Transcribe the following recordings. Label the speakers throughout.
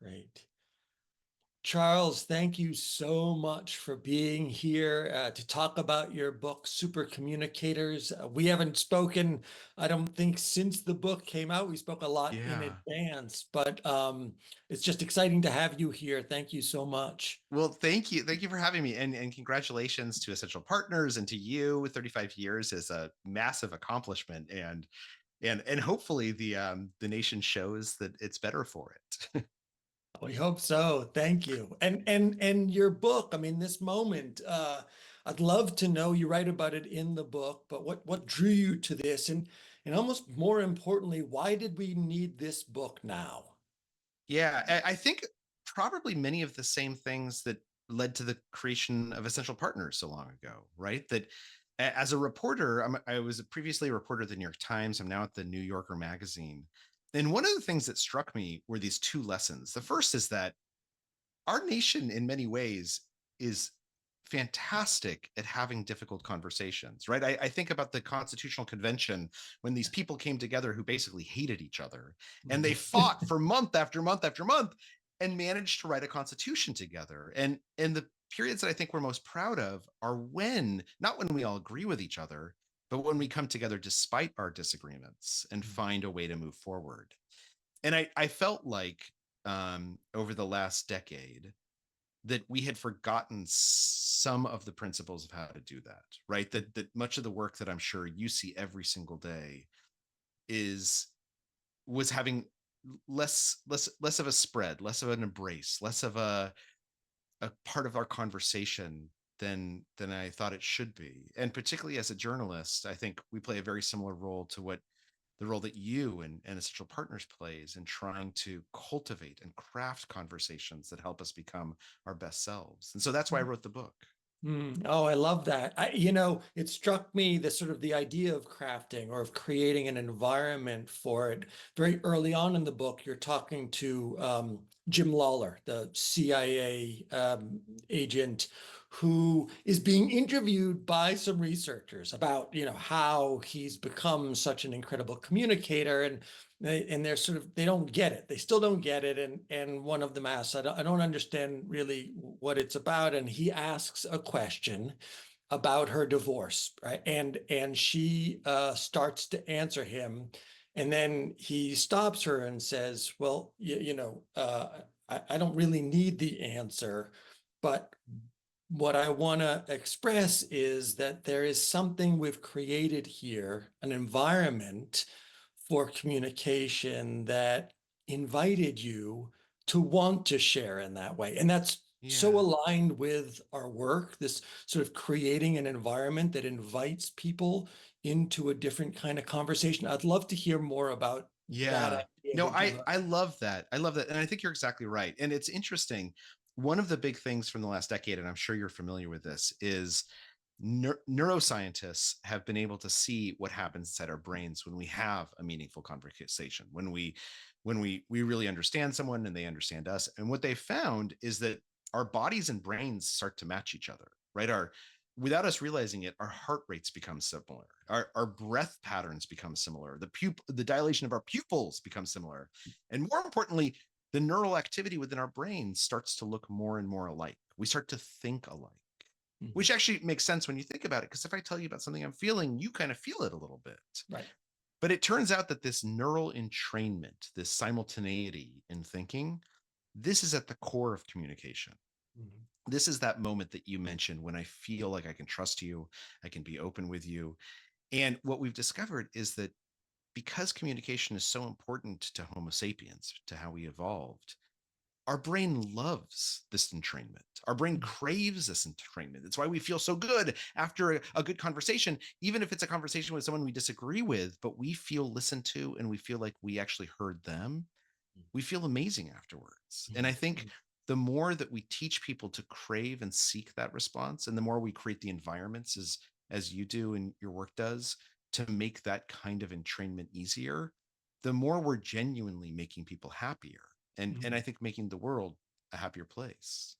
Speaker 1: Great. Charles, thank you so much for being here to talk about your book, Supercommunicators. We haven't spoken, I don't think, since the book came out. We spoke a lot in
Speaker 2: Yeah.
Speaker 1: advance, but it's just exciting to have you here. Thank you so much.
Speaker 2: Well, thank you. Thank you for having me. And congratulations to Essential Partners and to you. 35 years is a massive accomplishment. And hopefully the nation shows that it's better for it.
Speaker 1: We hope so. Thank you. And your book, I mean, this moment, I'd love to know, you write about it in the book, but what drew you to this? And almost more importantly, why did we need this book now?
Speaker 2: Yeah, I think probably many of the same things that led to the creation of Essential Partners so long ago, right? That as a reporter, I was previously a reporter at the New York Times. I'm now at the New Yorker magazine. And one of the things that struck me were these two lessons. The first is that our nation, in many ways, is fantastic at having difficult conversations, right? I think about the Constitutional Convention when these people came together who basically hated each other and they fought for month after month after month and managed to write a constitution together. And the periods that I think we're most proud of are when, not when we all agree with each other, but when we come together despite our disagreements and find a way to move forward. And I felt like over the last decade that we had forgotten some of the principles of how to do that, right? That much of the work that I'm sure you see every single day is was having less of a spread, less of an embrace, less of a part of our conversation than I thought it should be. And particularly as a journalist, I think we play a very similar role to what the role that you and Essential Partners plays in trying to cultivate and craft conversations that help us become our best selves. And so that's why I wrote the book.
Speaker 1: Oh, I love that. It struck me the sort of the idea of crafting or of creating an environment for it. Very early on in the book, you're talking to Jim Lawler, the CIA agent, who is being interviewed by some researchers about, how he's become such an incredible communicator. And they're sort of, they don't get it. They still don't get it. And one of them asks, I don't understand really what it's about. And he asks a question about her divorce, right? And she starts to answer him. And then he stops her and says, well, I don't really need the answer, but what I want to express is that there is something we've created here, an environment for communication that invited you to want to share in that way. And that's so
Speaker 2: Yeah.
Speaker 1: aligned with our work, this sort of creating an environment that invites people into a different kind of conversation. I'd love to hear more about that
Speaker 2: Yeah.
Speaker 1: idea
Speaker 2: No,
Speaker 1: that you
Speaker 2: I love that. I love that. And I think you're exactly right. And it's interesting. One of the big things from the last decade, and I'm sure you're familiar with this, is neuroscientists have been able to see what happens inside our brains when we have a meaningful conversation, when we really understand someone and they understand us. And what they found is that our bodies and brains start to match each other, right? Our Without us realizing it, our heart rates become similar. Our breath patterns become similar. The dilation of our pupils becomes similar. And more importantly, the neural activity within our brain starts to look more and more alike. We start to think alike,
Speaker 1: Mhm.
Speaker 2: which actually makes sense when you think about it. Because if I tell you about something I'm feeling, you kind of feel it a little bit.
Speaker 1: Right.
Speaker 2: But it turns out that this neural entrainment, this simultaneity in thinking, this is at the core of communication.
Speaker 1: Mhm.
Speaker 2: This is that moment that you mentioned when I feel like I can trust you, I can be open with you. And what we've discovered is that because communication is so important to Homo sapiens, to how we evolved, our brain loves this entrainment. Our brain craves this entrainment. It's why we feel so good after a good conversation, even if it's a conversation with someone we disagree with, but we feel listened to and we feel like we actually heard them. We feel amazing afterwards. And I think
Speaker 1: Mhm.
Speaker 2: the more that we teach people to crave and seek that response, and the more we create the environments as you do and your work does to make that kind of entrainment easier, the more we're genuinely making people happier and
Speaker 1: Mhm.
Speaker 2: I think making the world a happier place.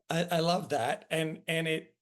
Speaker 1: I love that. And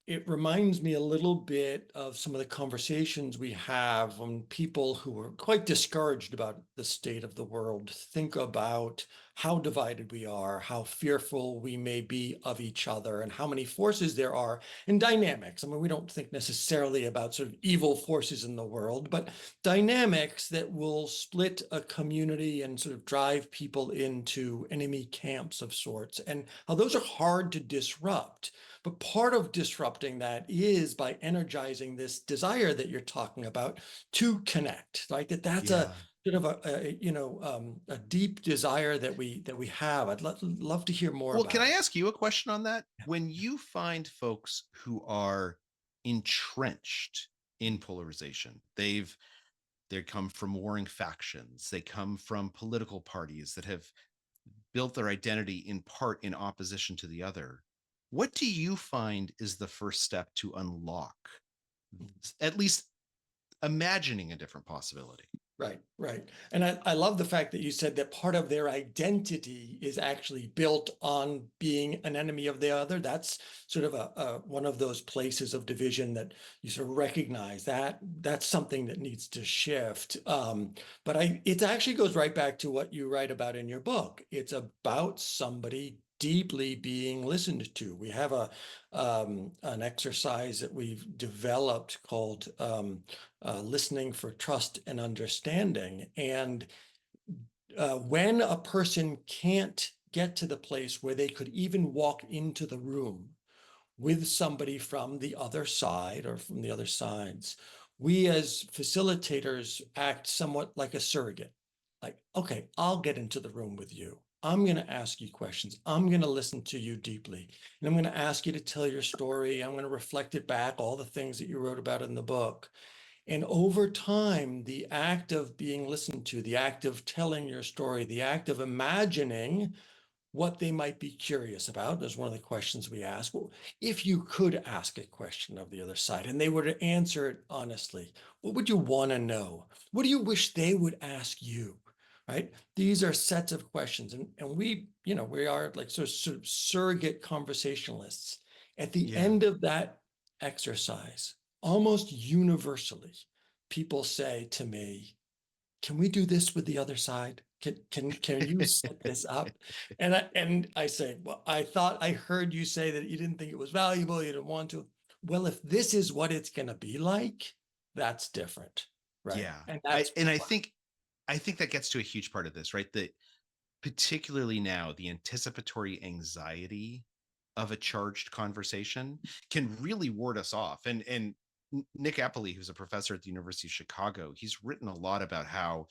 Speaker 1: it reminds me a little bit of some of the conversations we have when people who are quite discouraged about the state of the world think about how divided we are, how fearful we may be of each other, and how many forces there are in dynamics. I mean, we don't think necessarily about sort of evil forces in the world, but dynamics that will split a community and sort of drive people into enemy camps of sorts, and how those are hard to disrupt. But part of disrupting that is by energizing this desire that you're talking about to connect, right? That's a
Speaker 2: Yeah.
Speaker 1: sort of a deep desire that we have. I'd love to hear more
Speaker 2: Well, can
Speaker 1: about
Speaker 2: I
Speaker 1: it.
Speaker 2: ask you a question on that?
Speaker 1: Yeah.
Speaker 2: When you find folks who are entrenched in polarization, they come from warring factions, they come from political parties that have built their identity in part in opposition to the other. What do you find is the first step to unlock, at least imagining a different possibility?
Speaker 1: Right, right. And I love the fact that you said that part of their identity is actually built on being an enemy of the other. That's sort of a one of those places of division that you sort of recognize that that's something that needs to shift. But it actually goes right back to what you write about in your book. It's about somebody deeply being listened to. We have an exercise that we've developed called listening for trust and understanding. And when a person can't get to the place where they could even walk into the room with somebody from the other side or from the other sides, we as facilitators act somewhat like a surrogate. Like, okay, I'll get into the room with you. I'm going to ask you questions. I'm going to listen to you deeply. And I'm going to ask you to tell your story. I'm going to reflect it back, all the things that you wrote about in the book. And over time, the act of being listened to, the act of telling your story, the act of imagining what they might be curious about, is one of the questions we ask. Well, if you could ask a question of the other side and they were to answer it honestly, what would you want to know? What do you wish they would ask you? Right? These are sets of questions. And we are like sort of surrogate conversationalists. At the
Speaker 2: Yeah.
Speaker 1: end of that exercise, almost universally, people say to me, can we do this with the other side? Can you set this up? And I say, well, I thought I heard you say that you didn't think it was valuable, you didn't want to. Well, if this is what it's going to be like, that's different, right?
Speaker 2: Yeah.
Speaker 1: And
Speaker 2: I
Speaker 1: that's
Speaker 2: and I think that gets to a huge part of this, right? That particularly now, the anticipatory anxiety of a charged conversation can really ward us off. And Nick Eppley, who's a professor at the University of Chicago, he's written a lot about how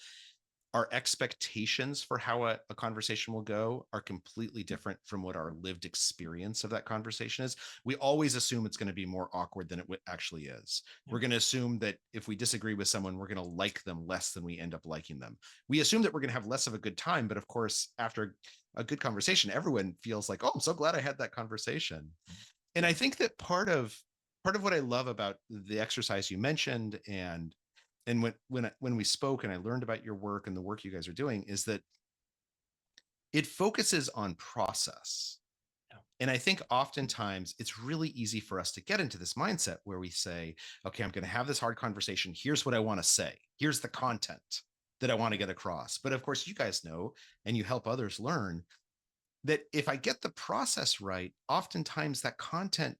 Speaker 2: our expectations for how a conversation will go are completely different from what our lived experience of that conversation is. We always assume it's going to be more awkward than it actually is.
Speaker 1: yeah,
Speaker 2: We're going to assume that if we disagree with someone, we're going to like them less than we end up liking them. We assume that we're going to have less of a good time, but of course, after a good conversation, everyone feels like, oh, I'm so glad I had that conversation. And I think that part of what I love about the exercise you mentioned and when we spoke and I learned about your work and the work you guys are doing is that it focuses on process.
Speaker 1: yeah,
Speaker 2: And I think oftentimes it's really easy for us to get into this mindset where we say, okay, I'm going to have this hard conversation. Here's what I want to say. Here's the content that I want to get across. But of course, you guys know, and you help others learn that if I get the process right, oftentimes that content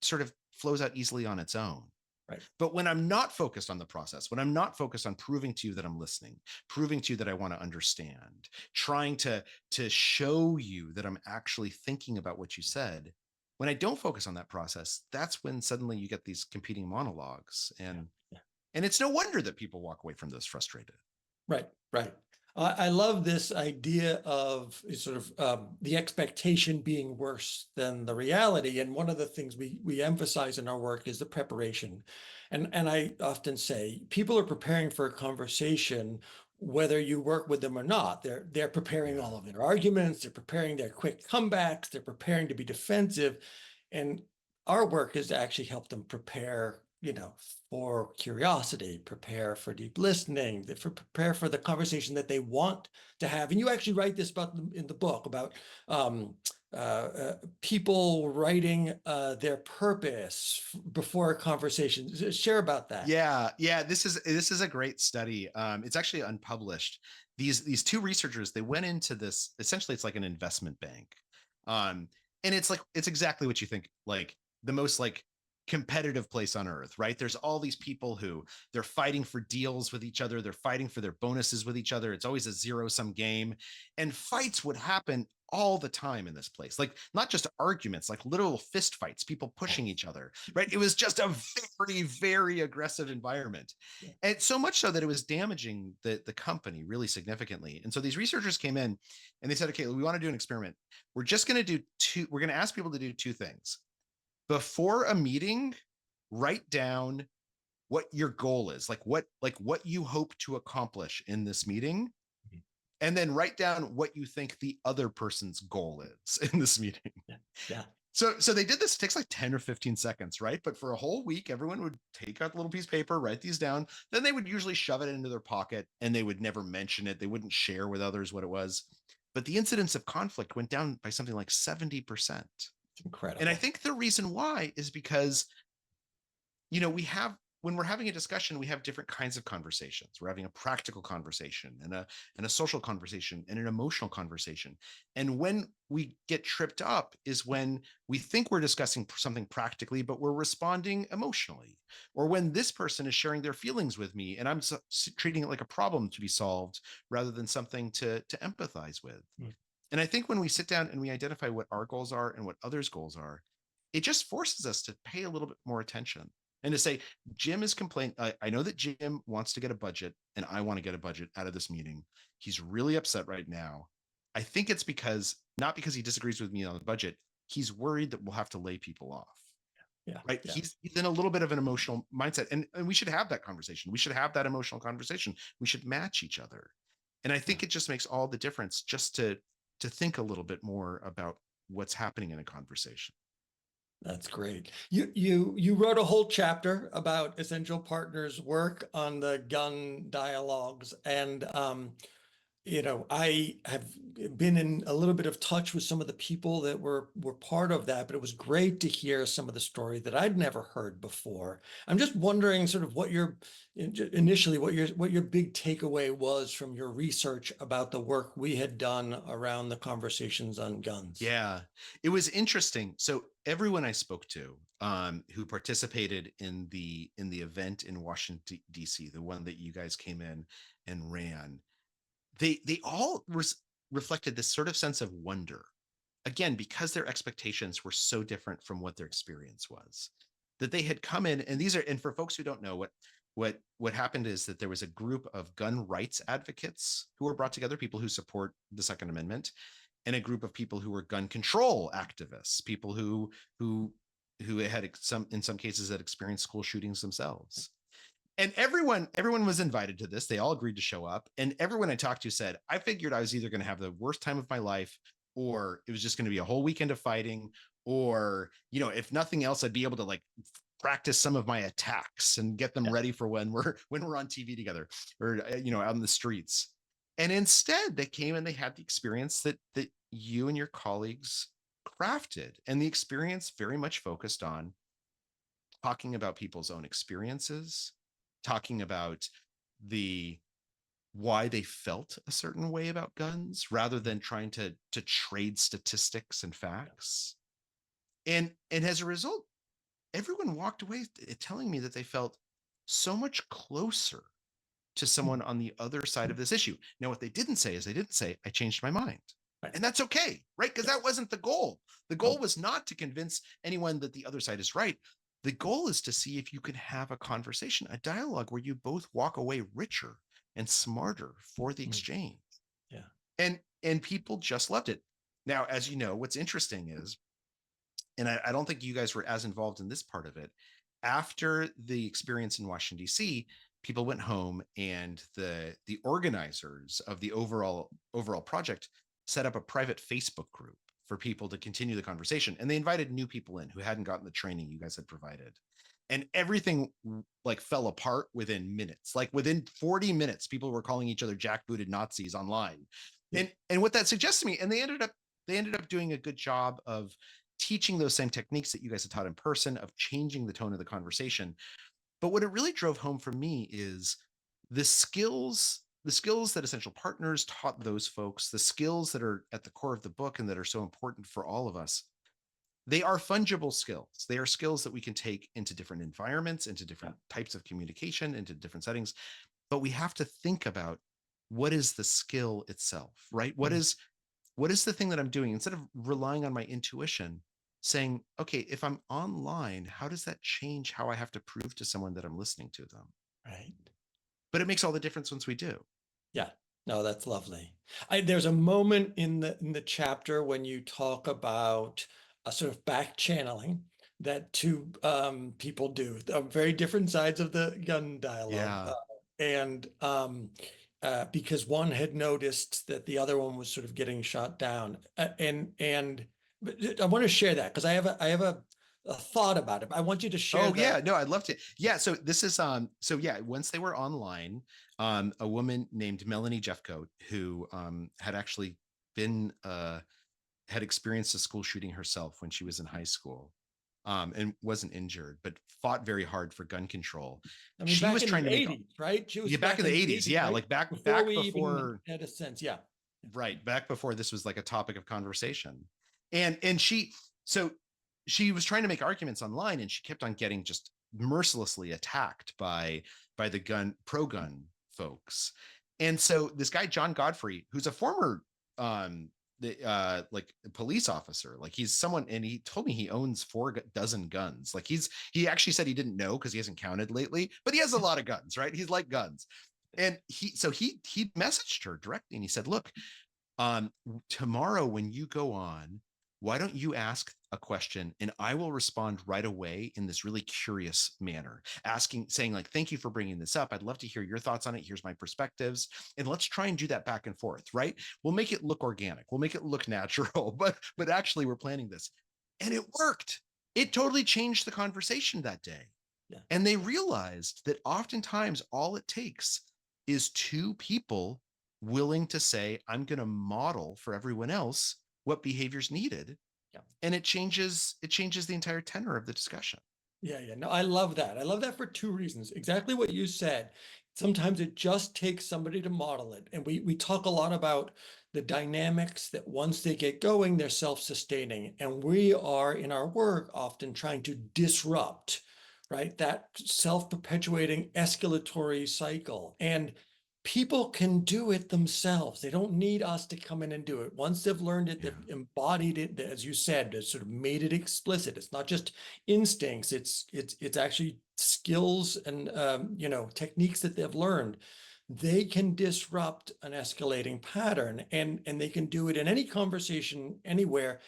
Speaker 2: sort of flows out easily on its own.
Speaker 1: right.
Speaker 2: But when I'm not focused on the process, when I'm not focused on proving to you that I'm listening, proving to you that I want to understand, trying to show you that I'm actually thinking about what you said, when I don't focus on that process, that's when suddenly you get these competing monologues.
Speaker 1: Yeah,
Speaker 2: And
Speaker 1: yeah.
Speaker 2: and it's no wonder that people walk away from this frustrated.
Speaker 1: Right, right. I love this idea of sort of the expectation being worse than the reality. And one of the things we emphasize in our work is the preparation. And I often say people are preparing for a conversation whether you work with them or not. They're preparing
Speaker 2: Yeah.
Speaker 1: all of their arguments, they're preparing their quick comebacks, they're preparing to be defensive. And our work is to actually help them prepare, for curiosity, prepare for deep listening, prepare for the conversation that they want to have. And you actually write this about in the book about people writing their purpose before a conversation. Share about that.
Speaker 2: Yeah, this is a great study. It's actually unpublished, these two researchers, they went into this, essentially it's like an investment bank. And it's exactly what you think, like the most like competitive place on earth, right? There's all these people who they're fighting for deals with each other, they're fighting for their bonuses with each other. It's always a zero-sum game, and fights would happen all the time in this place, like not just arguments, like literal fist fights, people pushing each other, right? It was just a very, very aggressive environment, and so much so that it was damaging the company really significantly. And so these researchers came in and they said, okay, we want to do an experiment. We're just going to do we're going to ask people to do two things before a meeting. Write down what your goal is, like what you hope to accomplish in this meeting, and then write down what you think the other person's goal is in this meeting.
Speaker 1: Yeah.
Speaker 2: So they did this. It takes like 10 or 15 seconds, right? But for a whole week, everyone would take out a little piece of paper, write these down. Then they would usually shove it into their pocket, and they would never mention it. They wouldn't share with others what it was. But the incidence of conflict went down by something like 70%.
Speaker 1: It's incredible.
Speaker 2: And I think the reason why is because, we have, when we're having a discussion, we have different kinds of conversations. We're having a practical conversation and a social conversation and an emotional conversation. And when we get tripped up is when we think we're discussing something practically, but we're responding emotionally. Or when this person is sharing their feelings with me and I'm treating it like a problem to be solved rather than something to empathize with. And I think when we sit down and we identify what our goals are and what others' goals are, it just forces us to pay a little bit more attention and to say, Jim is complaining. I know that Jim wants to get a budget and I want to get a budget out of this meeting. He's really upset right now. I think it's not because he disagrees with me on the budget. He's worried that we'll have to lay people off.
Speaker 1: Yeah.
Speaker 2: Right.
Speaker 1: Yeah.
Speaker 2: He's in a little bit of an emotional mindset, and we should have that conversation. We should have that emotional conversation. We should match each other. And I think it just makes all the difference just to think a little bit more about what's happening in a conversation.
Speaker 1: That's great. You wrote a whole chapter about Essential Partners' work on the gun dialogues, and I have been in a little bit of touch with some of the people that were part of that, but it was great to hear some of the story that I'd never heard before. I'm just wondering sort of what your big takeaway was from your research about the work we had done around the conversations on guns.
Speaker 2: Yeah, it was interesting. So everyone I spoke to who participated in the event in Washington, D.C., the one that you guys came in and ran, they all reflected this sort of sense of wonder, again, because their expectations were so different from what their experience was, that they had come in. And for folks who don't know, what happened is that there was a group of gun rights advocates who were brought together, people who support the Second Amendment, and a group of people who were gun control activists, people who had in some cases had experienced school shootings themselves. And everyone was invited to this. They all agreed to show up. And everyone I talked to said, I figured I was either going to have the worst time of my life, or it was just going to be a whole weekend of fighting, or, if nothing else, I'd be able to like practice some of my attacks and get them ready for when we're on TV together, or, out in the streets. And instead they came and they had the experience that you and your colleagues crafted. And the experience very much focused on talking about people's own experiences, talking about why they felt a certain way about guns, rather than trying to trade statistics and facts. And as a result, everyone walked away telling me that they felt so much closer to someone on the other side of this issue. Now, what they didn't say is I changed my mind. Right. And that's okay, right? Because that wasn't the goal. The goal was not to convince anyone that the other side is right. The goal is to see if you can have a conversation, a dialogue where you both walk away richer and smarter for the exchange. Yeah. And people just loved it. Now, as you know, what's interesting is, and I don't think you guys were as involved in this part of it, after the experience in Washington, D.C., people went home, and the organizers of the overall project set up a private Facebook group for people to continue the conversation. And they invited new people in who hadn't gotten the training you guys had provided. And everything like fell apart within minutes. Like within 40 minutes, people were calling each other jackbooted Nazis online. And what that suggests to me, and they ended up doing a good job of teaching those same techniques that you guys had taught in person, of changing the tone of the conversation. But what it really drove home for me is the skills the skills that Essential Partners taught those folks, the skills that are at the core of the book and that are so important for all of us, they are fungible skills. They are skills that we can take into different environments, into different types of communication, into different settings. But we have to think about what is the skill itself, right? What is the thing that I'm doing? Instead of relying on my intuition, saying, okay, if I'm online, how does that change how I have to prove to someone that I'm listening to them?
Speaker 1: Right.
Speaker 2: But it makes all the difference once we do.
Speaker 1: Yeah. No, that's lovely. There's a moment in the chapter when you talk about a sort of back channeling that two people do, very different sides of the gun dialogue.
Speaker 2: Yeah.
Speaker 1: And because one had noticed that the other one was sort of getting shot down. But I want to share that because I have a thought about it. I want you to share
Speaker 2: Oh yeah, no, I'd love to. Yeah, so this is so yeah, once they were online, a woman named Melanie Jeffcoat, who had actually been had experienced a school shooting herself when she was in high school, and wasn't injured, but fought very hard for gun control.
Speaker 1: I mean,
Speaker 2: She
Speaker 1: back
Speaker 2: was
Speaker 1: in
Speaker 2: trying
Speaker 1: the
Speaker 2: to make
Speaker 1: 80s, right? She was
Speaker 2: yeah, back in the 80s, yeah,
Speaker 1: right?
Speaker 2: like back
Speaker 1: Before we even
Speaker 2: before
Speaker 1: had a sense, yeah.
Speaker 2: right, back before this was like a topic of conversation. And she so she was trying to make arguments online, and she kept on getting just mercilessly attacked by the pro gun folks. And so this guy John Godfrey, who's a former like police officer, like he's someone, and he told me he owns 4 dozen guns. Like he actually said he didn't know because he hasn't counted lately, but he has a lot of guns, right? He's like guns. And he messaged her directly, and he said, look, tomorrow when you go on, why don't you ask a question and I will respond right away in this really curious manner, saying like, thank you for bringing this up. I'd love to hear your thoughts on it. Here's my perspectives. And let's try and do that back and forth, right? We'll make it look organic. We'll make it look natural, but actually we're planning this. And it worked. It totally changed the conversation that day.
Speaker 1: Yeah.
Speaker 2: And they realized that oftentimes all it takes is 2 people willing to say, I'm going to model for everyone else what behavior's needed.
Speaker 1: Yeah.
Speaker 2: And it changes the entire tenor of the discussion.
Speaker 1: Yeah. No, I love that. I love that for 2 reasons. Exactly what you said. Sometimes it just takes somebody to model it. And we talk a lot about the dynamics that once they get going, they're self-sustaining. And we are in our work often trying to disrupt, right, that self-perpetuating escalatory cycle. And people can do it themselves. They don't need us to come in and do it. Once they've learned it, they've embodied it, as you said, they've sort of made it explicit. It's not just instincts, it's actually skills and techniques that they've learned. They can disrupt an escalating pattern, and they can do it in any conversation anywhere.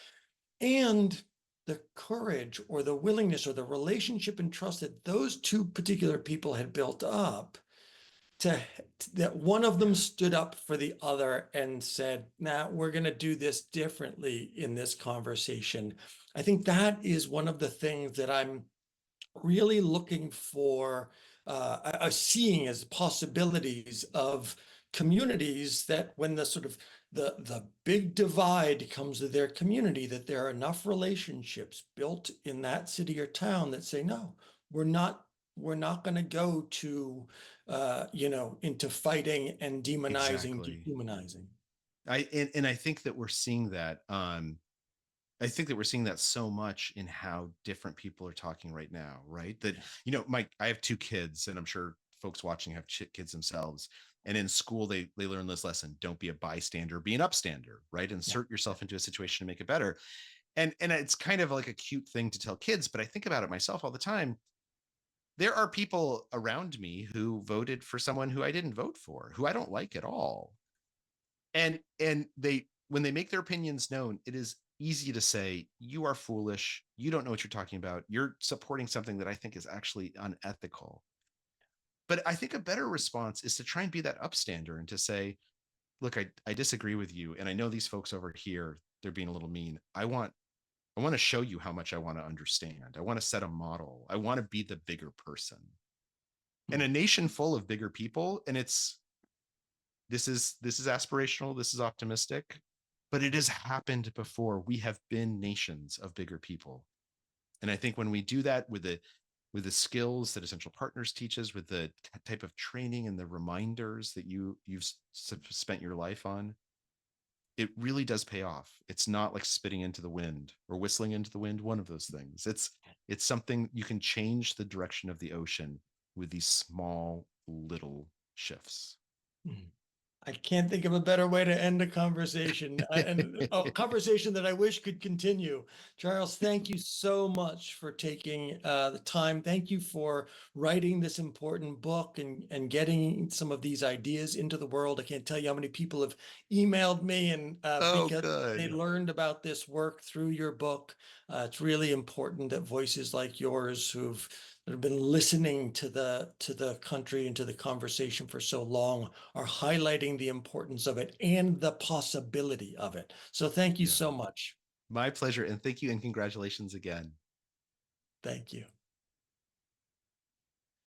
Speaker 1: And the courage or the willingness or the relationship and trust that those 2 particular people had built up, that one of them stood up for the other and said, nah, we're going to do this differently in this conversation. I think that is one of the things that I'm really looking for, seeing as possibilities of communities, that when the sort of the big divide comes to their community, that there are enough relationships built in that city or town that say, no, we're not going to go to into fighting and demonizing,
Speaker 2: Exactly.
Speaker 1: dehumanizing.
Speaker 2: And I think that we're seeing that. I think that we're seeing that so much in how different people are talking right now, right? That, I have 2 kids, and I'm sure folks watching have kids themselves. And in school, they learn this lesson: don't be a bystander, be an upstander, right? Insert yourself into a situation to make it better. And it's kind of like a cute thing to tell kids, but I think about it myself all the time. There are people around me who voted for someone who I didn't vote for, who I don't like at all. And they, when they make their opinions known, it is easy to say, you are foolish, you don't know what you're talking about, you're supporting something that I think is actually unethical. But I think a better response is to try and be that upstander and to say, look, I disagree with you, and I know these folks over here, they're being a little mean. I want to show you how much I want to understand. I want to set a model. I want to be the bigger person. And a nation full of bigger people, and this is aspirational, this is optimistic, but it has happened before. We have been nations of bigger people. And I think when we do that with with the skills that Essential Partners teaches, with the type of training and the reminders that you've spent your life on, it really does pay off. It's not like spitting into the wind or whistling into the wind, one of those things. It's something you can change the direction of the ocean with these small little shifts.
Speaker 1: Mm. I can't think of a better way to end a conversation, and a conversation that I wish could continue. Charles, thank you so much for taking the time. Thank you for writing this important book and getting some of these ideas into the world. I can't tell you how many people have emailed me and
Speaker 2: Oh,
Speaker 1: because they
Speaker 2: good.
Speaker 1: learned about this work through your book. It's really important that voices like yours who've been listening to the country and to the conversation for so long are highlighting the importance of it and the possibility of it. So thank you
Speaker 2: Yeah.
Speaker 1: so much.
Speaker 2: My pleasure. And thank you and congratulations again.
Speaker 1: Thank you.